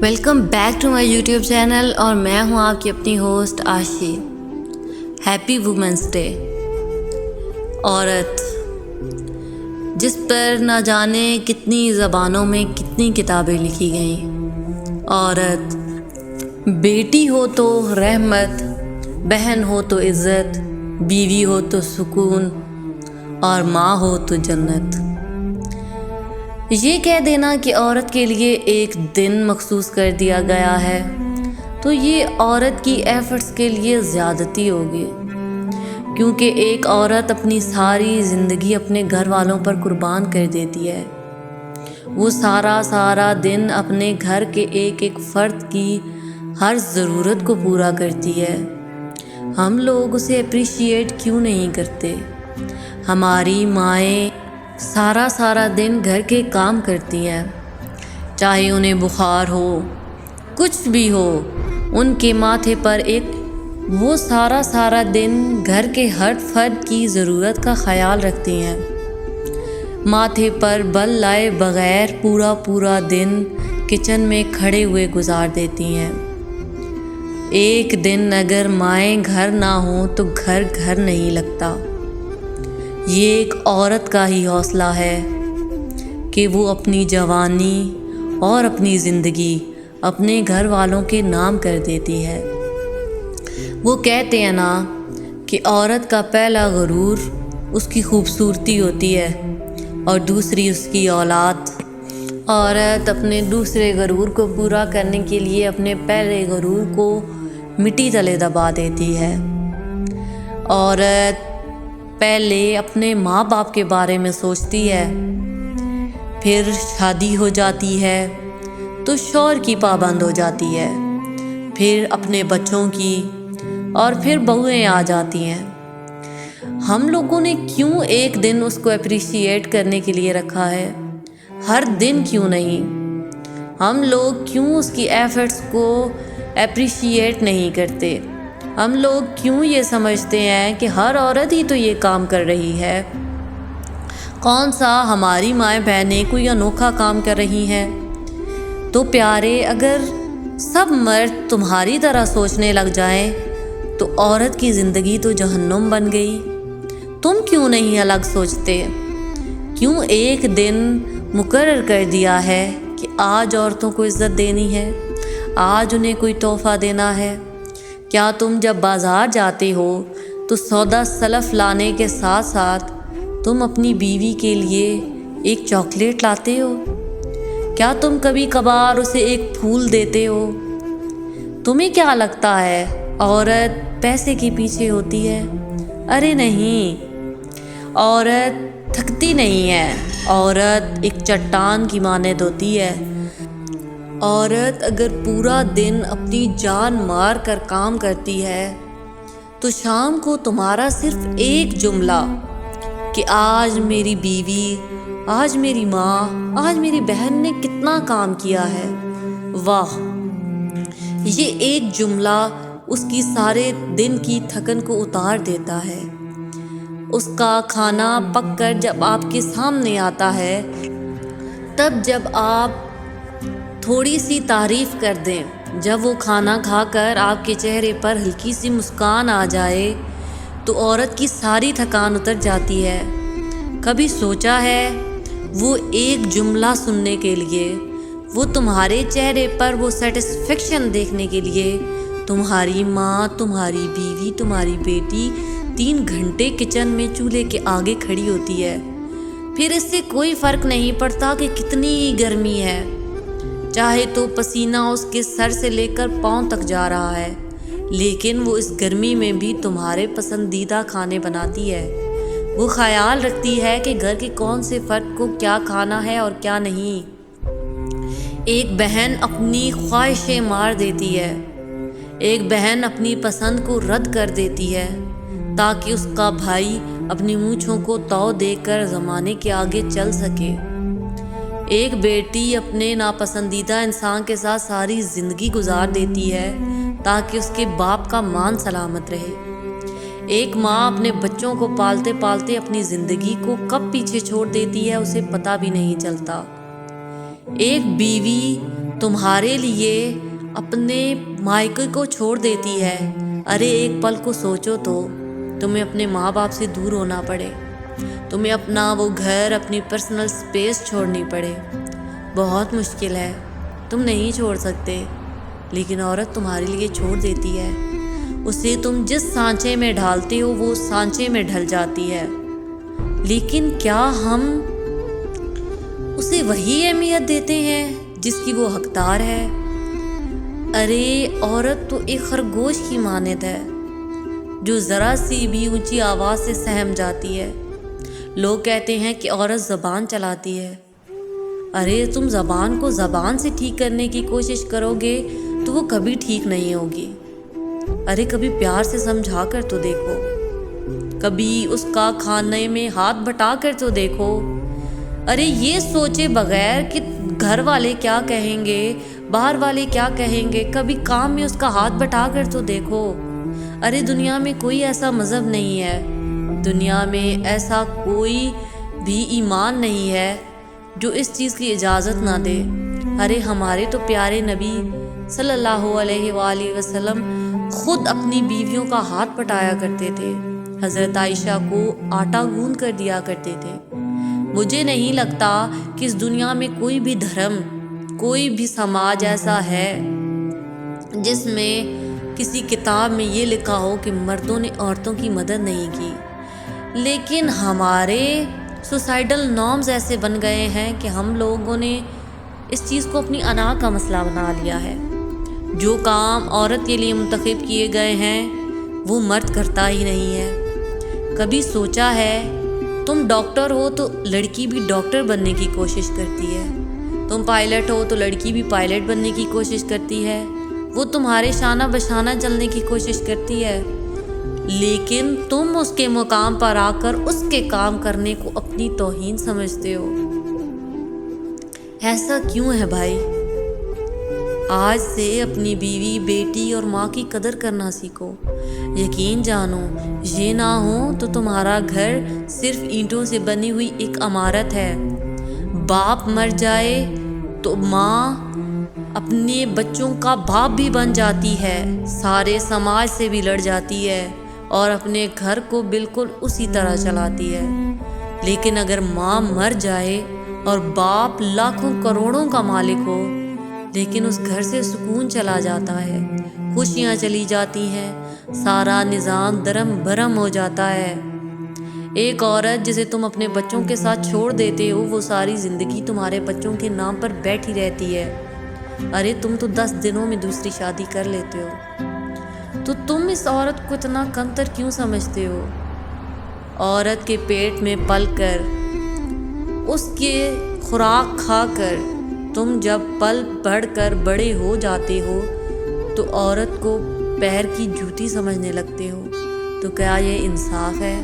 Welcome back to my YouTube channel اور میں ہوں آپ کی اپنی host Ashi. Happy women's day. عورت جس پر نہ جانے کتنی زبانوں میں کتنی کتابیں لکھی گئیں۔ عورت بیٹی ہو تو رحمت، بہن ہو تو عزت، بیوی ہو تو سکون اور ماں ہو تو جنت۔ یہ کہہ دینا کہ عورت کے لیے ایک دن مخصوص کر دیا گیا ہے تو یہ عورت کی ایفرٹس کے لیے زیادتی ہوگی، کیونکہ ایک عورت اپنی ساری زندگی اپنے گھر والوں پر قربان کر دیتی ہے۔ وہ سارا دن اپنے گھر کے ایک ایک فرد کی ہر ضرورت کو پورا کرتی ہے۔ ہم لوگ اسے اپریشیٹ کیوں نہیں کرتے؟ ہماری مائیں سارا دن گھر کے کام کرتی ہیں، چاہے انہیں بخار ہو، کچھ بھی ہو، ان کے ماتھے پر وہ سارا دن گھر کے ہر فرد کی ضرورت کا خیال رکھتی ہیں۔ ماتھے پر بل لائے بغیر پورا دن کچن میں کھڑے ہوئے گزار دیتی ہیں۔ ایک دن اگر مائیں گھر نہ ہوں تو گھر نہیں لگتا۔ یہ ایک عورت کا ہی حوصلہ ہے کہ وہ اپنی جوانی اور اپنی زندگی اپنے گھر والوں کے نام کر دیتی ہے۔ وہ کہتے ہیں نا کہ عورت کا پہلا غرور اس کی خوبصورتی ہوتی ہے اور دوسری اس کی اولاد۔ عورت اپنے دوسرے غرور کو پورا کرنے کے لیے اپنے پہلے غرور کو مٹی تلے دبا دیتی ہے۔ عورت پہلے اپنے ماں باپ کے بارے میں سوچتی ہے، پھر شادی ہو جاتی ہے تو شوہر کی پابند ہو جاتی ہے، پھر اپنے بچوں کی، اور پھر بہویں آ جاتی ہیں۔ ہم لوگوں نے کیوں ایک دن اس کو اپریشیٹ کرنے کے لیے رکھا ہے؟ ہر دن کیوں نہیں؟ ہم لوگ کیوں اس کی ایفرٹس کو اپریشیٹ نہیں کرتے؟ ہم لوگ کیوں یہ سمجھتے ہیں کہ ہر عورت ہی تو یہ کام کر رہی ہے؟ کون سا ہماری مائیں بہنیں کوئی انوکھا کام کر رہی ہیں؟ تو پیارے، اگر سب مرد تمہاری طرح سوچنے لگ جائیں تو عورت کی زندگی تو جہنم بن گئی۔ تم کیوں نہیں الگ سوچتے؟ کیوں ایک دن مقرر کر دیا ہے کہ آج عورتوں کو عزت دینی ہے، آج انہیں کوئی تحفہ دینا ہے؟ کیا تم جب بازار جاتے ہو تو سودا سلف لانے کے ساتھ تم اپنی بیوی کے لیے ایک چاکلیٹ لاتے ہو؟ کیا تم کبھی کبھار اسے ایک پھول دیتے ہو؟ تمہیں کیا لگتا ہے عورت پیسے کے پیچھے ہوتی ہے؟ ارے نہیں، عورت تھکتی نہیں ہے، عورت ایک چٹان کی مانند ہوتی ہے۔ عورت اگر پورا دن اپنی جان مار کر کام کرتی ہے تو شام کو تمہارا صرف ایک جملہ کہ آج میری بیوی، آج میری ماں، آج میری بہن نے کتنا کام کیا ہے، واہ، یہ ایک جملہ اس کی سارے دن کی تھکن کو اتار دیتا ہے۔ اس کا کھانا پک کر جب آپ کے سامنے آتا ہے، تب جب آپ تھوڑی سی تعریف کر دیں، جب وہ کھانا کھا کر آپ کے چہرے پر ہلکی سی مسکان آ جائے تو عورت کی ساری تھکان اتر جاتی ہے۔ کبھی سوچا ہے وہ ایک جملہ سننے کے لیے، وہ تمہارے چہرے پر وہ سیٹسفیکشن دیکھنے کے لیے تمہاری ماں، تمہاری بیوی، تمہاری بیٹی 3 گھنٹے کچن میں چولہے کے آگے کھڑی ہوتی ہے؟ پھر اس سے کوئی فرق نہیں پڑتا کہ کتنی گرمی ہے، چاہے تو پسینہ اس کے سر سے لے کر پاؤں تک جا رہا ہے، لیکن وہ اس گرمی میں بھی تمہارے پسندیدہ کھانے بناتی ہے۔ وہ خیال رکھتی ہے کہ گھر کے کون سے فرد کو کیا کھانا ہے اور کیا نہیں۔ ایک بہن اپنی خواہشیں مار دیتی ہے، ایک بہن اپنی پسند کو رد کر دیتی ہے تاکہ اس کا بھائی اپنی مونچھوں کو تو دے کر زمانے کے آگے چل سکے۔ ایک بیٹی اپنے ناپسندیدہ انسان کے ساتھ ساری زندگی گزار دیتی ہے تاکہ اس کے باپ کا مان سلامت رہے۔ ایک ماں اپنے بچوں کو پالتے پالتے اپنی زندگی کو کب پیچھے چھوڑ دیتی ہے اسے پتہ بھی نہیں چلتا۔ ایک بیوی تمہارے لیے اپنے مائکے کو چھوڑ دیتی ہے۔ ارے ایک پل کو سوچو تو، تمہیں اپنے ماں باپ سے دور ہونا پڑے، تمہیں اپنا وہ گھر، اپنی پرسنل سپیس چھوڑنی پڑے، بہت مشکل ہے، تم نہیں چھوڑ سکتے، لیکن عورت تمہارے لیے چھوڑ دیتی ہے۔ اسے تم جس سانچے میں ڈھالتے ہو وہ سانچے میں ڈھل جاتی ہے، لیکن کیا ہم اسے وہی اہمیت دیتے ہیں جس کی وہ حقدار ہے؟ ارے عورت تو ایک خرگوش کی مانند ہے جو ذرا سی بھی اونچی آواز سے سہم جاتی ہے۔ لوگ کہتے ہیں کہ عورت زبان چلاتی ہے۔ ارے تم زبان کو زبان سے ٹھیک کرنے کی کوشش کرو گے تو وہ کبھی ٹھیک نہیں ہوگی۔ ارے کبھی پیار سے سمجھا کر تو دیکھو، کبھی اس کا کھانے میں ہاتھ بٹا کر تو دیکھو۔ ارے یہ سوچے بغیر کہ گھر والے کیا کہیں گے، باہر والے کیا کہیں گے، کبھی کام میں اس کا ہاتھ بٹا کر تو دیکھو۔ ارے دنیا میں کوئی ایسا مذہب نہیں ہے، دنیا میں ایسا کوئی بھی ایمان نہیں ہے جو اس چیز کی اجازت نہ دے۔ ارے ہمارے تو پیارے نبی صلی اللہ علیہ وآلہ وسلم خود اپنی بیویوں کا ہاتھ پٹایا کرتے تھے، حضرت عائشہ کو آٹا گوندھ کر دیا کرتے تھے۔ مجھے نہیں لگتا کہ اس دنیا میں کوئی بھی دھرم، کوئی بھی سماج ایسا ہے جس میں کسی کتاب میں یہ لکھا ہو کہ مردوں نے عورتوں کی مدد نہیں کی، لیکن ہمارے سوسائٹل نارمز ایسے بن گئے ہیں کہ ہم لوگوں نے اس چیز کو اپنی انا کا مسئلہ بنا لیا ہے۔ جو کام عورت کے لیے منتخب کیے گئے ہیں وہ مرد کرتا ہی نہیں ہے۔ کبھی سوچا ہے تم ڈاکٹر ہو تو لڑکی بھی ڈاکٹر بننے کی کوشش کرتی ہے، تم پائلٹ ہو تو لڑکی بھی پائلٹ بننے کی کوشش کرتی ہے، وہ تمہارے شانہ بشانہ چلنے کی کوشش کرتی ہے، لیکن تم اس کے مقام پر آ کر اس کے کام کرنے کو اپنی توہین سمجھتے ہو۔ ایسا کیوں ہے بھائی؟ آج سے اپنی بیوی، بیٹی اور ماں کی قدر کرنا سیکھو۔ یقین جانو، یہ نہ ہو تو تمہارا گھر صرف اینٹوں سے بنی ہوئی ایک عمارت ہے۔ باپ مر جائے تو ماں اپنے بچوں کا باپ بھی بن جاتی ہے، سارے سماج سے بھی لڑ جاتی ہے اور اپنے گھر کو بالکل اسی طرح چلاتی ہے۔ لیکن اگر ماں مر جائے اور باپ لاکھوں کروڑوں کا مالک ہو، لیکن اس گھر سے سکون چلا جاتا ہے، خوشیاں چلی جاتی ہیں، سارا نظام درم برم ہو جاتا ہے۔ ایک عورت جسے تم اپنے بچوں کے ساتھ چھوڑ دیتے ہو وہ ساری زندگی تمہارے بچوں کے نام پر بیٹھی رہتی ہے۔ ارے تم تو 10 دنوں میں دوسری شادی کر لیتے ہو، تو تم اس عورت کو اتنا کمتر کیوں سمجھتے ہو؟ عورت کے پیٹ میں پل کر، اس کے خوراک کھا کر تم جب پل بڑھ کر بڑے ہو جاتے ہو تو عورت کو پیر کی جوتی سمجھنے لگتے ہو، تو کیا یہ انصاف ہے؟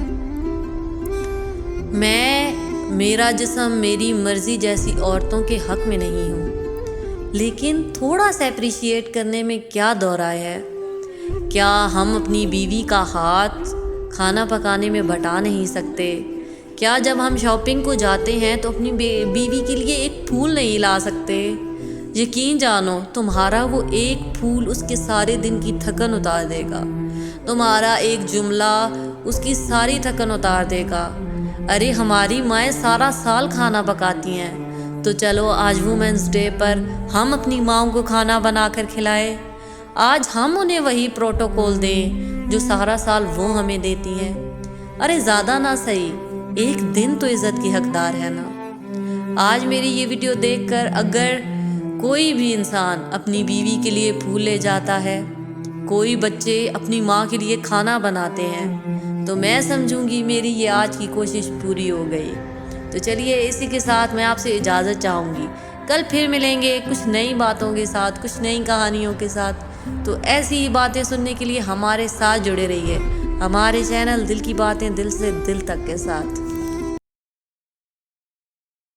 میرا جسم میری مرضی جیسی عورتوں کے حق میں نہیں ہوں، لیکن تھوڑا سا اپریشیٹ کرنے میں کیا دورائے ہے؟ کیا ہم اپنی بیوی کا ہاتھ کھانا پکانے میں بٹا نہیں سکتے؟ کیا جب ہم شاپنگ کو جاتے ہیں تو اپنی بیوی کے لیے ایک پھول نہیں لا سکتے؟ یقین جانو تمہارا وہ ایک پھول اس کے سارے دن کی تھکن اتار دے گا، تمہارا ایک جملہ اس کی ساری تھکن اتار دے گا۔ ارے ہماری مائیں سارا سال کھانا پکاتی ہیں، تو چلو آج وومنس ڈے پر ہم اپنی ماؤں کو کھانا بنا کر کھلائیں، آج ہم انہیں وہی پروٹوکول دیں جو سارا سال وہ ہمیں دیتی ہیں۔ ارے زیادہ نہ صحیح، ایک دن تو عزت کی حقدار ہے نا۔ آج میری یہ ویڈیو دیکھ کر اگر کوئی بھی انسان اپنی بیوی کے لیے پھول لے جاتا ہے، کوئی بچے اپنی ماں کے لیے کھانا بناتے ہیں، تو میں سمجھوں گی میری یہ آج کی کوشش پوری ہو گئی۔ تو چلیے اسی کے ساتھ میں آپ سے اجازت چاہوں گی، کل پھر ملیں گے کچھ نئی باتوں کے ساتھ، کچھ نئی کہانیوں کے ساتھ۔ تو ایسی ہی باتیں سننے کے لیے ہمارے ساتھ جڑے رہیے، ہمارے چینل دل کی باتیں دل سے دل تک کے ساتھ۔